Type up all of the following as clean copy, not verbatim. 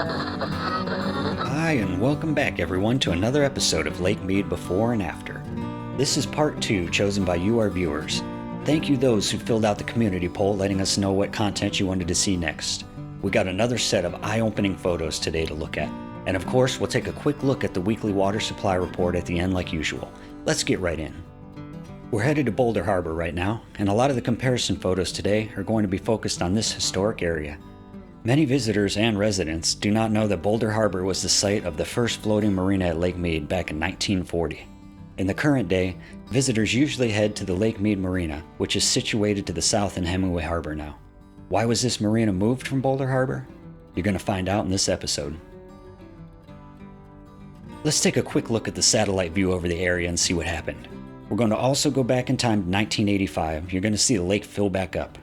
Hi, and welcome back everyone to another episode of Lake Mead Before and After. This is part 2, chosen by you, our viewers. Thank you those who filled out the community poll letting us know what content you wanted to see next. We got another set of eye-opening photos today to look at. And of course, we'll take a quick look at the weekly water supply report at the end like usual. Let's get right in. We're headed to Boulder Harbor right now, and a lot of the comparison photos today are going to be focused on this historic area. Many visitors and residents do not know that Boulder Harbor was the site of the first floating marina at Lake Mead back in 1940. In the current day, visitors usually head to the Lake Mead Marina, which is situated to the south in Hemingway Harbor now. Why was this marina moved from Boulder Harbor? You're going to find out in this episode. Let's take a quick look at the satellite view over the area and see what happened. We're going to also go back in time to 1985. You're going to see the lake fill back up.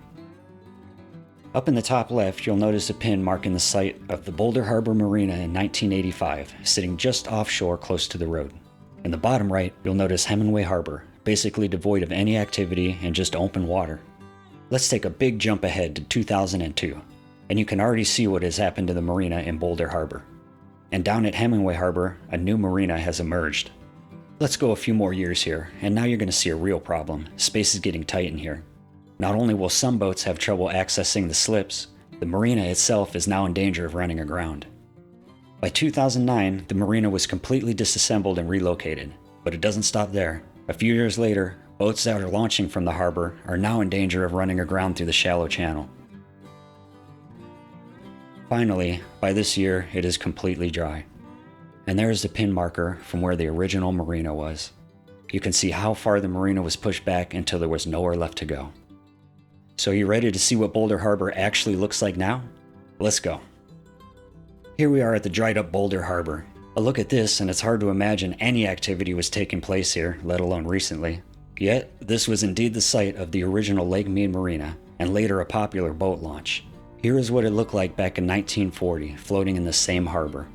Up in the top left, you'll notice a pin marking the site of the Boulder Harbor Marina in 1985, sitting just offshore close to the road. In the bottom right, you'll notice Hemingway Harbor, basically devoid of any activity and just open water. Let's take a big jump ahead to 2002, and you can already see what has happened to the marina in Boulder Harbor. And down at Hemingway Harbor, a new marina has emerged. Let's go a few more years here, and now you're going to see a real problem. Space is getting tight in here. Not only will some boats have trouble accessing the slips, the marina itself is now in danger of running aground. By 2009, the marina was completely disassembled and relocated, but it doesn't stop there. A few years later, boats that are launching from the harbor are now in danger of running aground through the shallow channel. Finally, by this year, it is completely dry. And there is the pin marker from where the original marina was. You can see how far the marina was pushed back until there was nowhere left to go. So you ready to see what Boulder Harbor actually looks like now? Let's go. Here we are at the dried up Boulder Harbor. A look at this and it's hard to imagine any activity was taking place here, let alone recently. Yet, this was indeed the site of the original Lake Mead Marina, and later a popular boat launch. Here is what it looked like back in 1940, floating in the same harbor.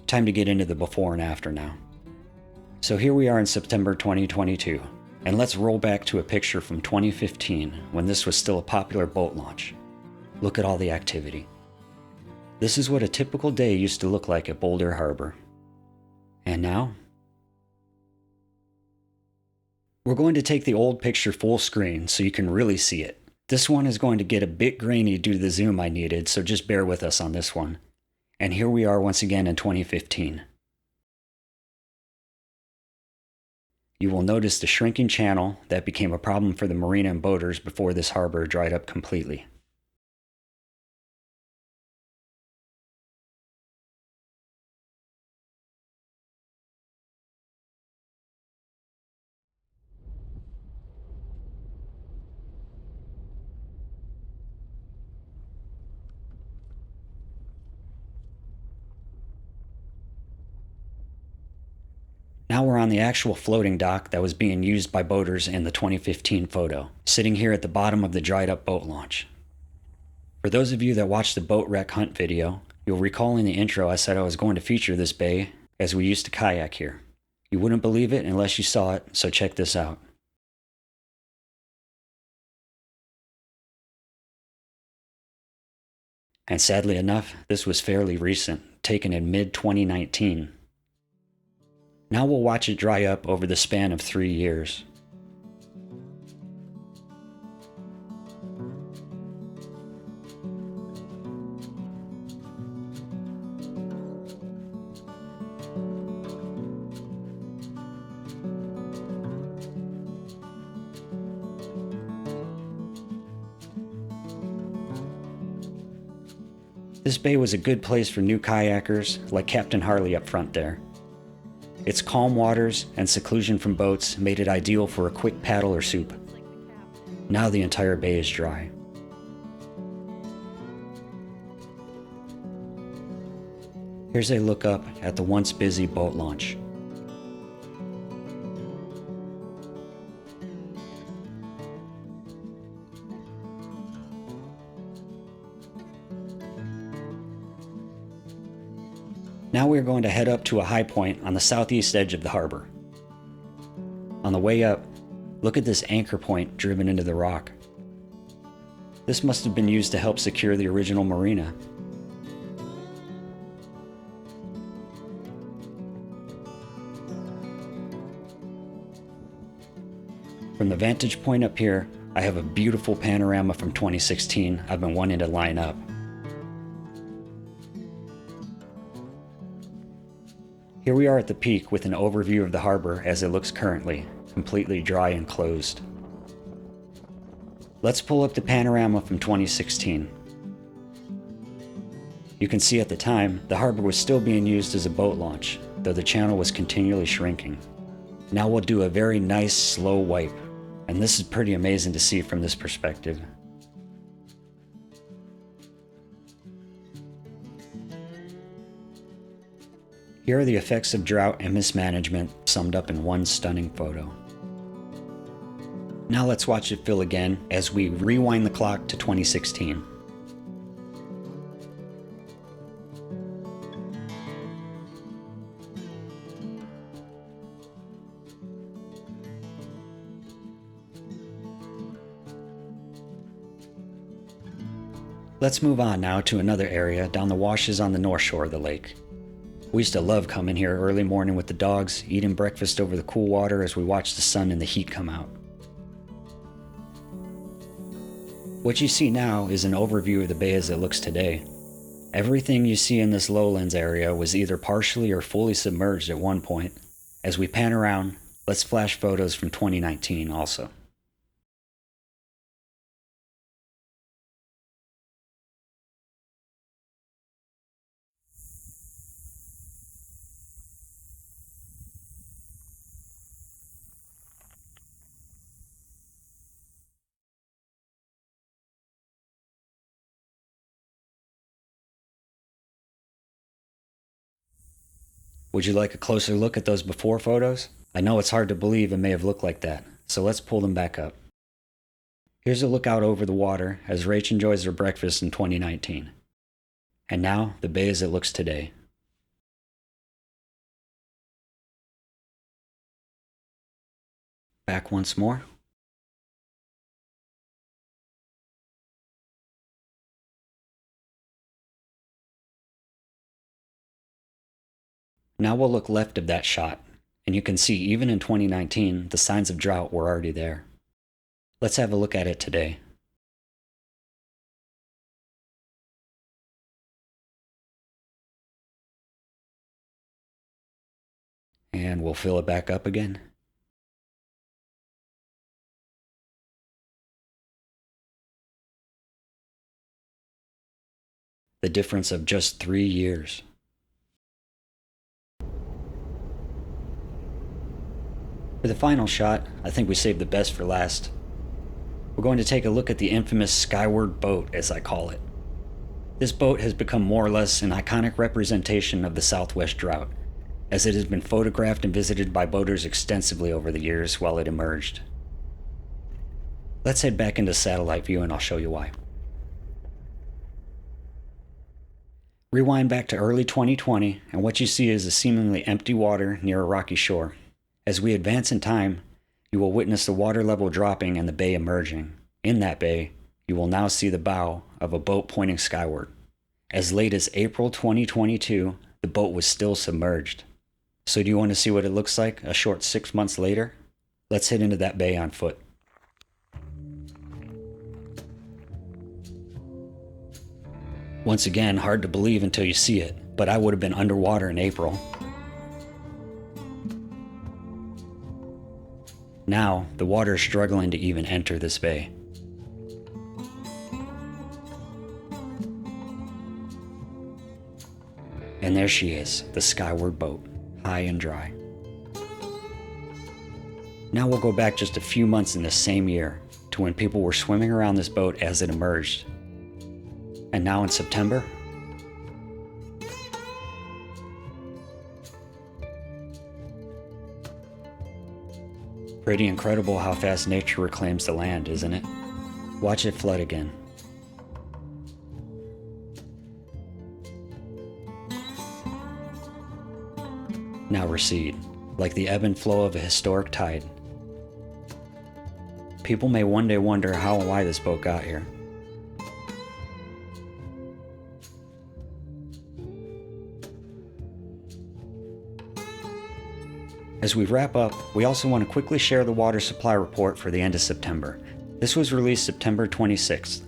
Time to get into the before and after now. So here we are in September 2022, and let's roll back to a picture from 2015 when this was still a popular boat launch. Look at all the activity. This is what a typical day used to look like at Boulder Harbor. And now? We're going to take the old picture full screen so you can really see it. This one is going to get a bit grainy due to the zoom I needed, so just bear with us on this one. And here we are once again in 2015. You will notice the shrinking channel that became a problem for the marina and boaters before this harbor dried up completely. Now we're on the actual floating dock that was being used by boaters in the 2015 photo, sitting here at the bottom of the dried up boat launch. For those of you that watched the boat wreck hunt video, you'll recall in the intro I said I was going to feature this bay as we used to kayak here. You wouldn't believe it unless you saw it, so check this out. And sadly enough, this was fairly recent, taken in mid-2019. Now we'll watch it dry up over the span of 3 years. This bay was a good place for new kayakers like Captain Harley up front there. Its calm waters and seclusion from boats made it ideal for a quick paddle or soup. Now the entire bay is dry. Here's a look up at the once busy boat launch. Now we are going to head up to a high point on the southeast edge of the harbor. On the way up, look at this anchor point driven into the rock. This must have been used to help secure the original marina. From the vantage point up here, I have a beautiful panorama from 2016 I've been wanting to line up. Here we are at the peak with an overview of the harbor as it looks currently, completely dry and closed. Let's pull up the panorama from 2016. You can see at the time, the harbor was still being used as a boat launch, though the channel was continually shrinking. Now we'll do a very nice slow wipe, and this is pretty amazing to see from this perspective. Here are the effects of drought and mismanagement summed up in one stunning photo. Now let's watch it fill again as we rewind the clock to 2016. Let's move on now to another area down the washes on the north shore of the lake. We used to love coming here early morning with the dogs, eating breakfast over the cool water as we watched the sun and the heat come out. What you see now is an overview of the bay as it looks today. Everything you see in this lowlands area was either partially or fully submerged at one point. As we pan around, let's flash photos from 2019 also. Would you like a closer look at those before photos? I know it's hard to believe it may have looked like that, so let's pull them back up. Here's a look out over the water as Rach enjoys her breakfast in 2019. And now, the bay as it looks today. Back once more. Now we'll look left of that shot, and you can see even in 2019, the signs of drought were already there. Let's have a look at it today. And we'll fill it back up again. The difference of just 3 years. For the final shot, I think we saved the best for last. We're going to take a look at the infamous Skyward Boat, as I call it. This boat has become more or less an iconic representation of the Southwest drought, as it has been photographed and visited by boaters extensively over the years while it emerged. Let's head back into satellite view and I'll show you why. Rewind back to early 2020, and what you see is a seemingly empty water near a rocky shore. As we advance in time, you will witness the water level dropping and the bay emerging. In that bay, you will now see the bow of a boat pointing skyward. As late as April 2022, the boat was still submerged. So do you want to see what it looks like a short 6 months later? Let's head into that bay on foot. Once again, hard to believe until you see it, but I would have been underwater in April. Now, the water is struggling to even enter this bay. And there she is, the Skyward Boat, high and dry. Now we'll go back just a few months in the same year to when people were swimming around this boat as it emerged. And now in September, pretty incredible how fast nature reclaims the land, isn't it? Watch it flood again. Now recede, like the ebb and flow of a historic tide. People may one day wonder how and why this boat got here. As we wrap up, we also want to quickly share the water supply report for the end of September. This was released September 26th.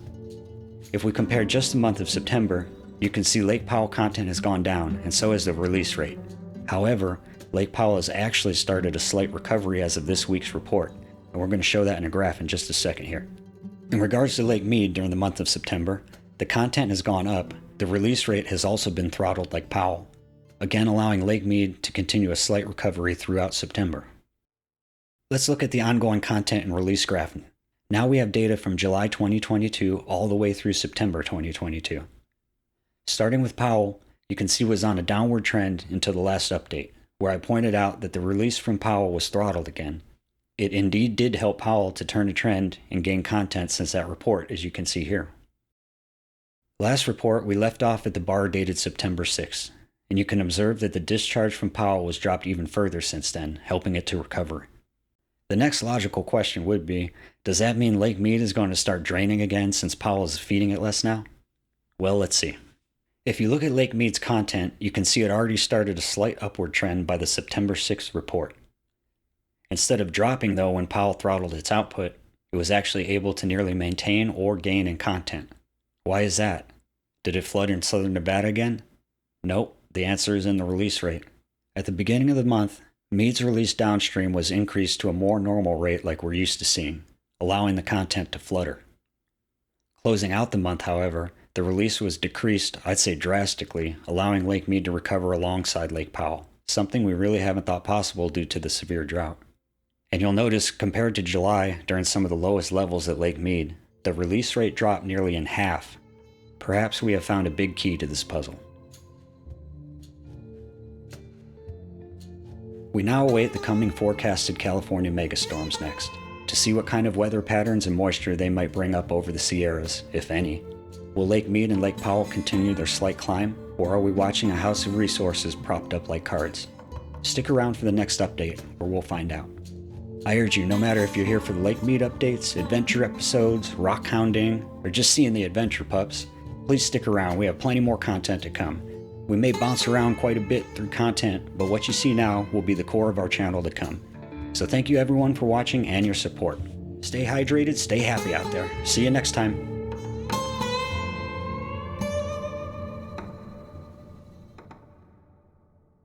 If we compare just the month of September, you can see Lake Powell content has gone down, and so has the release rate. However, Lake Powell has actually started a slight recovery as of this week's report, and we're going to show that in a graph in just a second here. In regards to Lake Mead during the month of September, the content has gone up, the release rate has also been throttled like Powell, again allowing Lake Mead to continue a slight recovery throughout September. Let's look at the ongoing content and release graph. Now we have data from July 2022 all the way through September 2022. Starting with Powell, you can see was on a downward trend until the last update, where I pointed out that the release from Powell was throttled again. It indeed did help Powell to turn a trend and gain content since that report, as you can see here. Last report, we left off at the bar dated September 6th, and you can observe that the discharge from Powell was dropped even further since then, helping it to recover. The next logical question would be, does that mean Lake Mead is going to start draining again since Powell is feeding it less now? Well, let's see. If you look at Lake Mead's content, you can see it already started a slight upward trend by the September 6th report. Instead of dropping though when Powell throttled its output, it was actually able to nearly maintain or gain in content. Why is that? Did it flood in southern Nevada again? Nope, the answer is in the release rate. At the beginning of the month, Mead's release downstream was increased to a more normal rate like we're used to seeing, allowing the content to flutter. Closing out the month, however, the release was decreased, I'd say drastically, allowing Lake Mead to recover alongside Lake Powell, something we really haven't thought possible due to the severe drought. And you'll notice, compared to July, during some of the lowest levels at Lake Mead, the release rate dropped nearly in half. Perhaps we have found a big key to this puzzle. We now await the coming forecasted California megastorms next, to see what kind of weather patterns and moisture they might bring up over the Sierras, if any. Will Lake Mead and Lake Powell continue their slight climb, or are we watching a house of resources propped up like cards? Stick around for the next update, where we'll find out. I urge you, no matter if you're here for the Lake Mead updates, adventure episodes, rock hounding, or just seeing the adventure pups, please stick around. We have plenty more content to come. We may bounce around quite a bit through content, but what you see now will be the core of our channel to come. So thank you everyone for watching and your support. Stay hydrated, stay happy out there. See you next time.